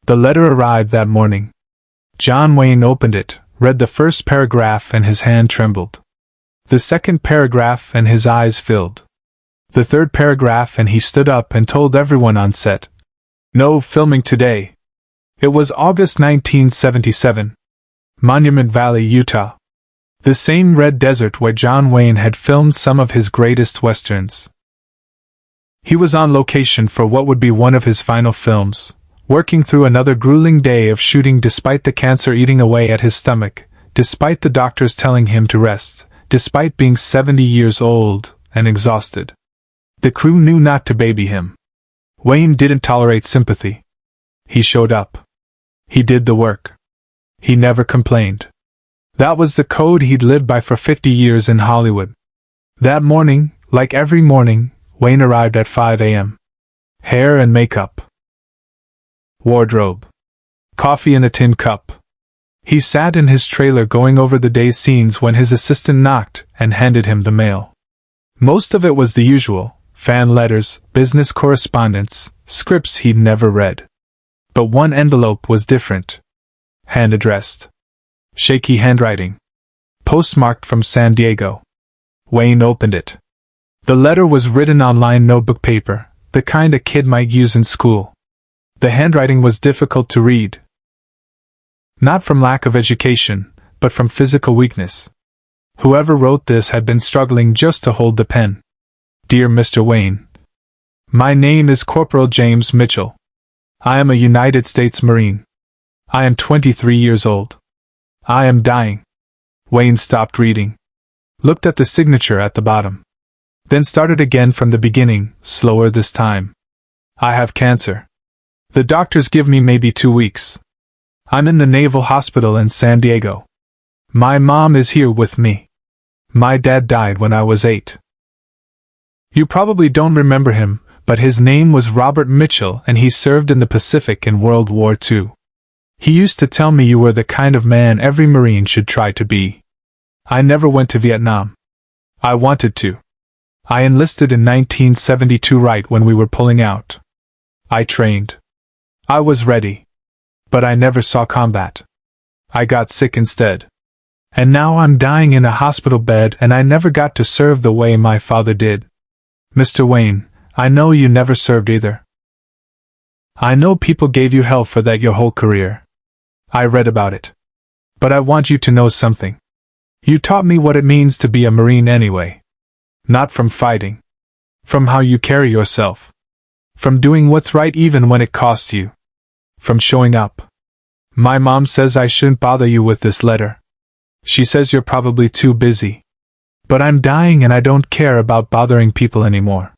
The letter arrived that morning. John Wayne opened it, read the first paragraph, and his hand trembled. The second paragraph and his eyes filled. The third paragraph and he stood up and told everyone on set, "No filming today." It was August 1977. Monument Valley, Utah. The same red desert where John Wayne had filmed some of his greatest westerns. He was on location for what would be one of his final films, working through another grueling day of shooting despite the cancer eating away at his stomach, despite the doctors telling him to rest, despite being 70 years old and exhausted. The crew knew not to baby him. Wayne didn't tolerate sympathy. He showed up. He did the work. He never complained. That was the code he'd lived by for 50 years in Hollywood. That morning, like every morning, Wayne arrived at 5 a.m. Hair and makeup. Wardrobe. Coffee in a tin cup. He sat in his trailer going over the day's scenes when his assistant knocked and handed him the mail. Most of it was the usual, fan letters, business correspondence, scripts he'd never read. But one envelope was different. Hand-addressed. Shaky handwriting. Postmarked from San Diego. Wayne opened it. The letter was written on lined notebook paper, the kind a kid might use in school. The handwriting was difficult to read. Not from lack of education, but from physical weakness. Whoever wrote this had been struggling just to hold the pen. Dear Mr. Wayne. My name is Corporal James Mitchell. I am a United States Marine. I am 23 years old. I am dying. Wayne stopped reading. Looked at the signature at the bottom. Then started again from the beginning, slower this time. I have cancer. The doctors give me maybe 2 weeks. I'm in the Naval Hospital in San Diego. My mom is here with me. My dad died when I was 8. You probably don't remember him, but his name was Robert Mitchell and he served in the Pacific in World War II. He used to tell me you were the kind of man every Marine should try to be. I never went to Vietnam. I wanted to. I enlisted in 1972 right when we were pulling out. I trained. I was ready. But I never saw combat. I got sick instead. And now I'm dying in a hospital bed and I never got to serve the way my father did. Mr. Wayne, I know you never served either. I know people gave you hell for that your whole career. I read about it. But I want you to know something. You taught me what it means to be a Marine anyway. Not from fighting. From how you carry yourself. From doing what's right even when it costs you. From showing up. My mom says I shouldn't bother you with this letter. She says you're probably too busy. But I'm dying and I don't care about bothering people anymore.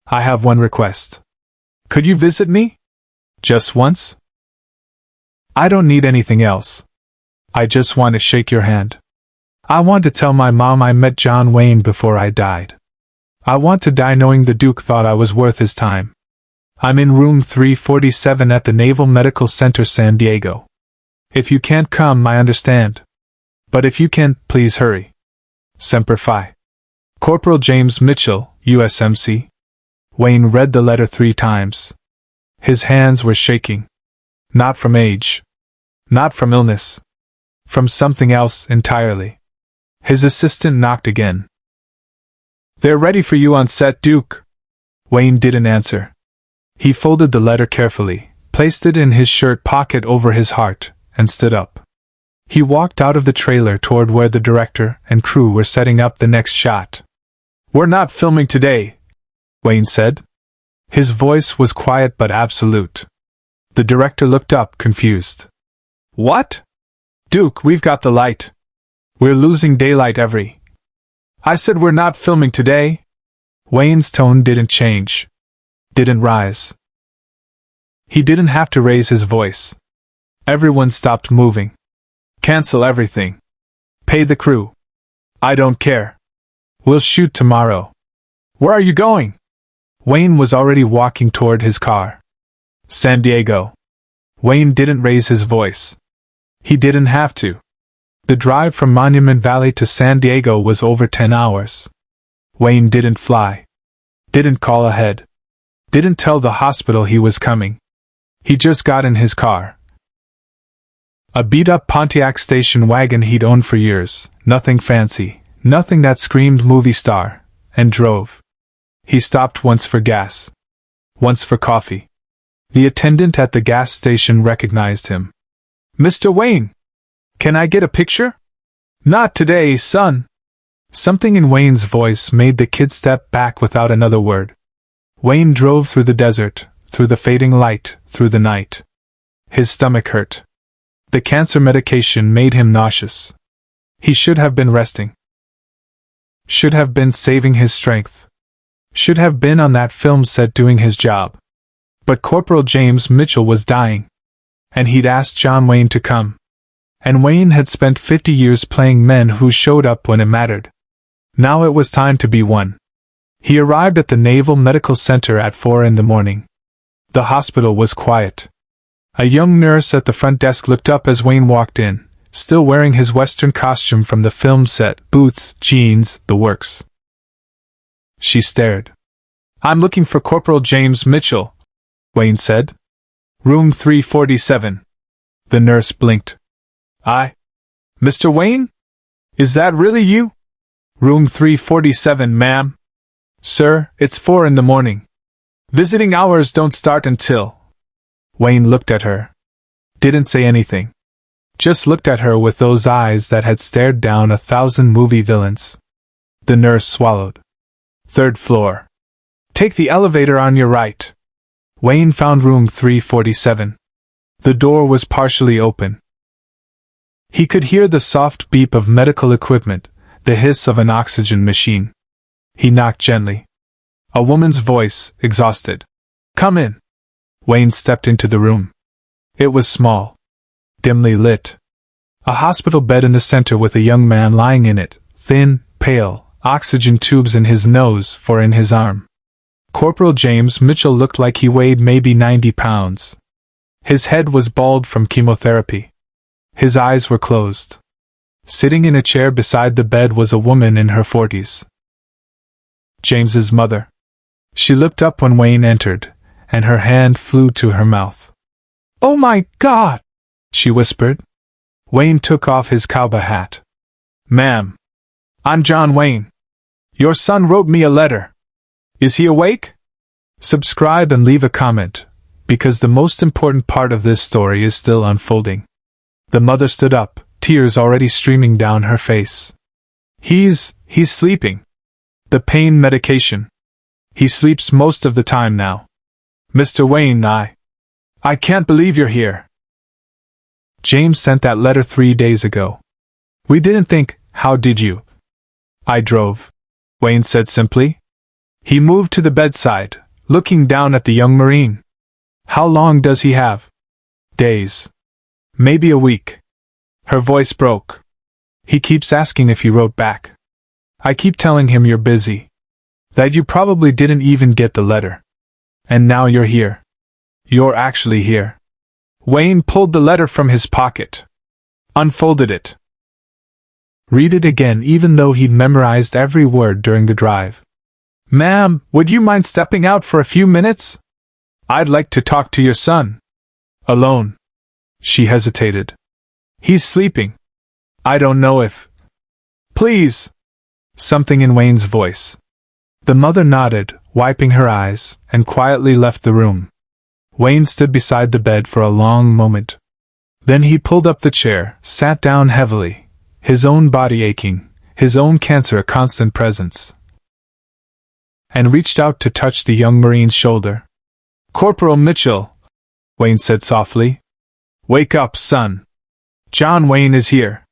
I have one request. Could you visit me? Just once? I don't need anything else. I just want to shake your hand. I want to tell my mom I met John Wayne before I died. I want to die knowing the Duke thought I was worth his time. I'm in room 347 at the Naval Medical Center, San Diego. If you can't come, I understand. But if you can, please hurry. Semper Fi. Corporal James Mitchell, USMC. Wayne read the letter 3 times. His hands were shaking. Not from age. Not from illness. From something else entirely. His assistant knocked again. They're ready for you on set, Duke. Wayne didn't answer. He folded the letter carefully, placed it in his shirt pocket over his heart, and stood up. He walked out of the trailer toward where the director and crew were setting up the next shot. We're not filming today, Wayne said. His voice was quiet but absolute. The director looked up, confused. What? Duke, we've got the light. We're losing daylight every. I said we're not filming today. Wayne's tone didn't change. Didn't rise. He didn't have to raise his voice. Everyone stopped moving. Cancel everything. Pay the crew. I don't care. We'll shoot tomorrow. Where are you going? Wayne was already walking toward his car. San Diego. Wayne didn't raise his voice. He didn't have to. The drive from Monument Valley to San Diego was over 10 hours. Wayne didn't fly. Didn't call ahead. Didn't tell the hospital he was coming. He just got in his car. A beat-up Pontiac station wagon he'd owned for years, nothing fancy, nothing that screamed movie star, and drove. He stopped once for gas. Once for coffee. The attendant at the gas station recognized him. "Mr. Wayne! Can I get a picture?" "Not today, son." Something in Wayne's voice made the kid step back without another word. Wayne drove through the desert, through the fading light, through the night. His stomach hurt. The cancer medication made him nauseous. He should have been resting. Should have been saving his strength. Should have been on that film set doing his job. But Corporal James Mitchell was dying. And he'd asked John Wayne to come. And Wayne had spent 50 years playing men who showed up when it mattered. Now it was time to be one. He arrived at the Naval Medical Center at 4 in the morning. The hospital was quiet. A young nurse at the front desk looked up as Wayne walked in, still wearing his Western costume from the film set, boots, jeans, the works. She stared. "I'm looking for Corporal James Mitchell," Wayne said. "Room 347. The nurse blinked. Mr. Wayne? Is that really you?" "Room 347, ma'am." "Sir, it's 4 in the morning. Visiting hours don't start until—" Wayne looked at her. Didn't say anything. Just looked at her with those eyes that had stared down 1,000 movie villains. The nurse swallowed. "3rd floor. Take the elevator on your right." Wayne found room 347. The door was partially open. He could hear the soft beep of medical equipment, the hiss of an oxygen machine. He knocked gently. A woman's voice, exhausted. "Come in." Wayne stepped into the room. It was small. Dimly lit. A hospital bed in the center with a young man lying in it, thin, pale, oxygen tubes in his nose, 4 in his arm. Corporal James Mitchell looked like he weighed maybe 90 pounds. His head was bald from chemotherapy. His eyes were closed. Sitting in a chair beside the bed was a woman in her 40s. James's mother. She looked up when Wayne entered, and her hand flew to her mouth. "Oh my God!" she whispered. Wayne took off his cowboy hat. "Ma'am, I'm John Wayne. Your son wrote me a letter. Is he awake?" Subscribe and leave a comment, because the most important part of this story is still unfolding. The mother stood up, tears already streaming down her face. He's sleeping. The pain medication. He sleeps most of the time now. Mr. Wayne, I can't believe you're here. James sent that letter 3 days ago. We didn't think, how did you? I drove, Wayne said simply. He moved to the bedside, looking down at the young Marine. How long does he have? Days. Maybe a week. Her voice broke. He keeps asking if you wrote back. I keep telling him you're busy. That you probably didn't even get the letter. And now you're here. You're actually here. Wayne pulled the letter from his pocket. Unfolded it. Read it again even though he'd memorized every word during the drive. Ma'am, would you mind stepping out for a few minutes? I'd like to talk to your son. Alone. She hesitated. He's sleeping. I don't know if... Please. Something in Wayne's voice. The mother nodded, wiping her eyes, and quietly left the room. Wayne stood beside the bed for a long moment. Then he pulled up the chair, sat down heavily, his own body aching, his own cancer a constant presence, and reached out to touch the young Marine's shoulder. Corporal Mitchell, Wayne said softly. Wake up, son. John Wayne is here.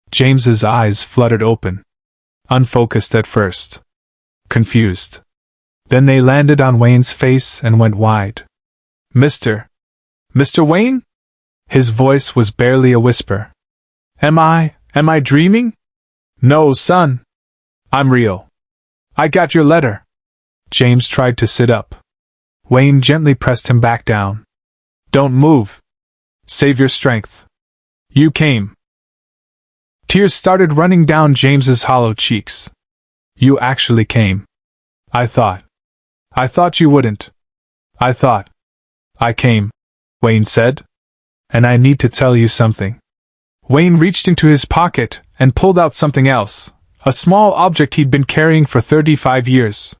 James's eyes fluttered open. Unfocused at first. Confused. Then they landed on Wayne's face and went wide. Mr. Wayne? His voice was barely a whisper. Am I dreaming? No, son. I'm real. I got your letter. James tried to sit up. Wayne gently pressed him back down. Don't move. Save your strength. You came. Tears started running down James's hollow cheeks. You actually came. I thought you wouldn't. I came. Wayne said. And I need to tell you something. Wayne reached into his pocket and pulled out something else, a small object he'd been carrying for 35 years.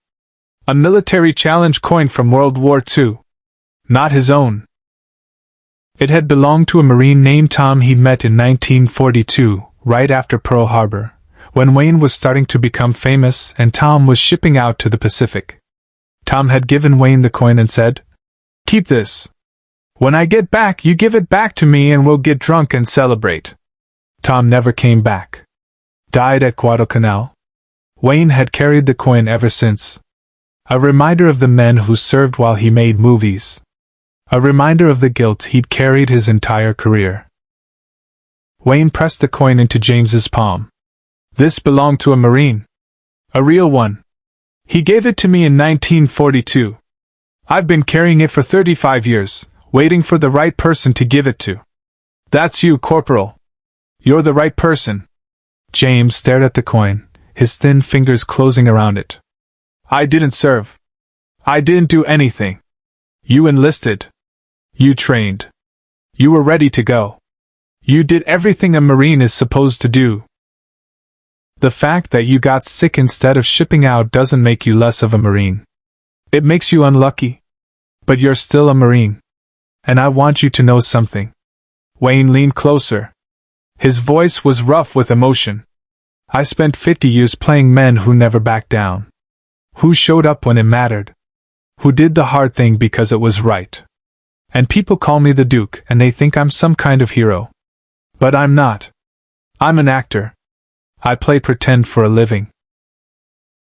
A military challenge coin from World War II. Not his own. It had belonged to a Marine named Tom he'd met in 1942, right after Pearl Harbor, when Wayne was starting to become famous and Tom was shipping out to the Pacific. Tom had given Wayne the coin and said, "Keep this. When I get back, you give it back to me and we'll get drunk and celebrate." Tom never came back. Died at Guadalcanal. Wayne had carried the coin ever since. A reminder of the men who served while he made movies. A reminder of the guilt he'd carried his entire career. Wayne pressed the coin into James's palm. "This belonged to a Marine. A real one. He gave it to me in 1942. I've been carrying it for 35 years, waiting for the right person to give it to. That's you, Corporal. You're the right person." James stared at the coin, his thin fingers closing around it. "I didn't serve. I didn't do anything. You enlisted. You trained. You were ready to go. You did everything a Marine is supposed to do. The fact that you got sick instead of shipping out doesn't make you less of a Marine. It makes you unlucky. But you're still a Marine. And I want you to know something." Wayne leaned closer. His voice was rough with emotion. "I spent 50 years playing men who never backed down. Who showed up when it mattered. Who did the hard thing because it was right. And people call me the Duke and they think I'm some kind of hero. But I'm not. I'm an actor. I play pretend for a living.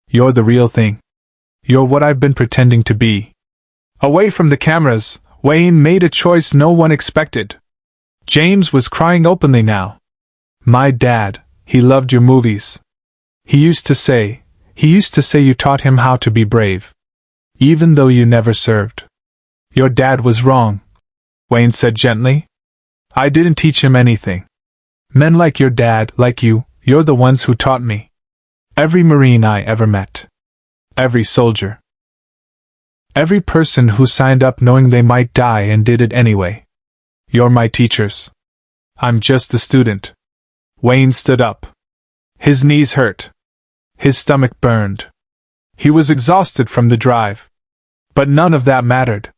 You're the real thing. You're what I've been pretending to be." Away from the cameras, Wayne made a choice no one expected. James was crying openly now. "My dad, he loved your movies. He used to say you taught him how to be brave. Even though you never served." "Your dad was wrong," Wayne said gently. "I didn't teach him anything. Men like your dad, like you're the ones who taught me. Every Marine I ever met. Every soldier. Every person who signed up knowing they might die and did it anyway. You're my teachers. I'm just a student." Wayne stood up. His knees hurt. His stomach burned. He was exhausted from the drive. But none of that mattered.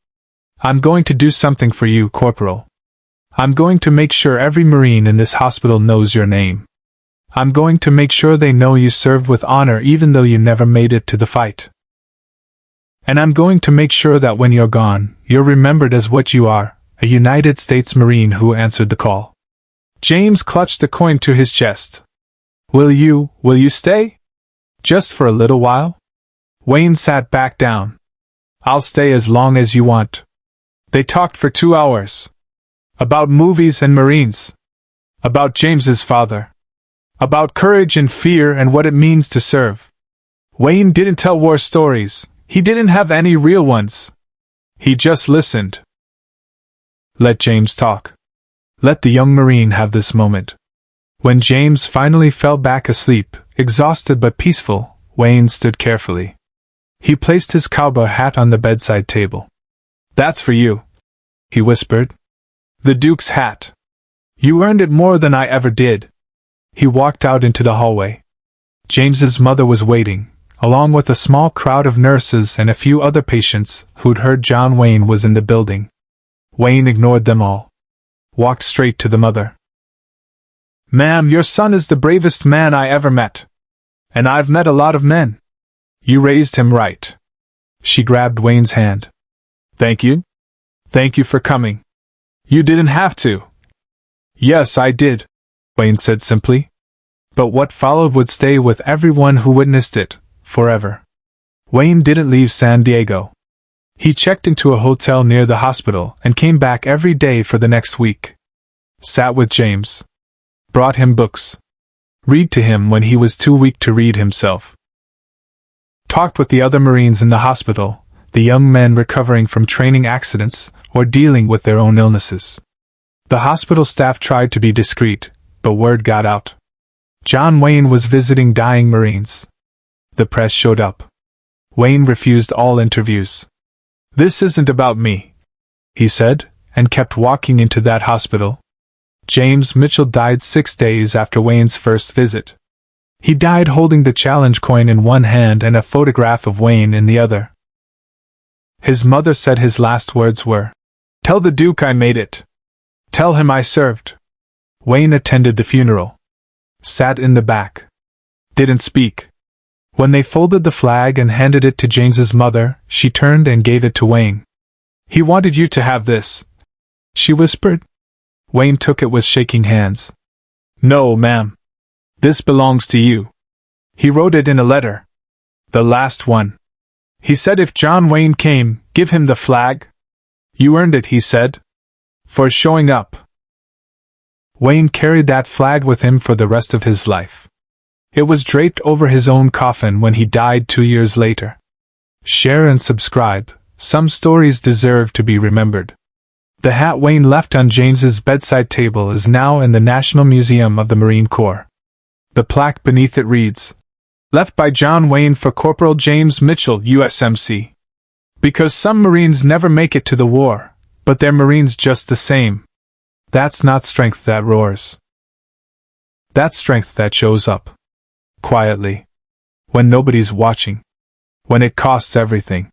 "I'm going to do something for you, Corporal. I'm going to make sure every Marine in this hospital knows your name. I'm going to make sure they know you served with honor even though you never made it to the fight. And I'm going to make sure that when you're gone, you're remembered as what you are, a United States Marine who answered the call." James clutched the coin to his chest. Will you stay? Just for a little while?" Wayne sat back down. "I'll stay as long as you want." They talked for 2 hours. About movies and Marines. About James's father. About courage and fear and what it means to serve. Wayne didn't tell war stories. He didn't have any real ones. He just listened. Let James talk. Let the young Marine have this moment. When James finally fell back asleep, exhausted but peaceful, Wayne stood carefully. He placed his cowboy hat on the bedside table. "That's for you," he whispered. "The Duke's hat. You earned it more than I ever did." He walked out into the hallway. James's mother was waiting, along with a small crowd of nurses and a few other patients who'd heard John Wayne was in the building. Wayne ignored them all. Walked straight to the mother. "Ma'am, your son is the bravest man I ever met. And I've met a lot of men. You raised him right." She grabbed Wayne's hand. "Thank you. Thank you for coming. You didn't have to." "Yes, I did," Wayne said simply. But what followed would stay with everyone who witnessed it, forever. Wayne didn't leave San Diego. He checked into a hotel near the hospital and came back every day for the next week. Sat with James. Brought him books. Read to him when he was too weak to read himself. Talked with the other Marines in the hospital, the young men recovering from training accidents or dealing with their own illnesses. The hospital staff tried to be discreet, but word got out. John Wayne was visiting dying Marines. The press showed up. Wayne refused all interviews. "This isn't about me," he said, and kept walking into that hospital. James Mitchell died 6 days after Wayne's first visit. He died holding the challenge coin in one hand and a photograph of Wayne in the other. His mother said his last words were, "Tell the Duke I made it. Tell him I served." Wayne attended the funeral. Sat in the back. Didn't speak. When they folded the flag and handed it to James's mother, she turned and gave it to Wayne. "He wanted you to have this," she whispered. Wayne took it with shaking hands. "No, ma'am. This belongs to you." He wrote it in a letter. The last one. He said if John Wayne came, give him the flag. "You earned it," he said, "for showing up." Wayne carried that flag with him for the rest of his life. It was draped over his own coffin when he died 2 years later. Share and subscribe. Some stories deserve to be remembered. The hat Wayne left on James's bedside table is now in the National Museum of the Marine Corps. The plaque beneath it reads, "Left by John Wayne for Corporal James Mitchell, USMC. Because some Marines never make it to the war, but they're Marines just the same. That's not strength that roars. That's strength that shows up. Quietly. When nobody's watching. When it costs everything."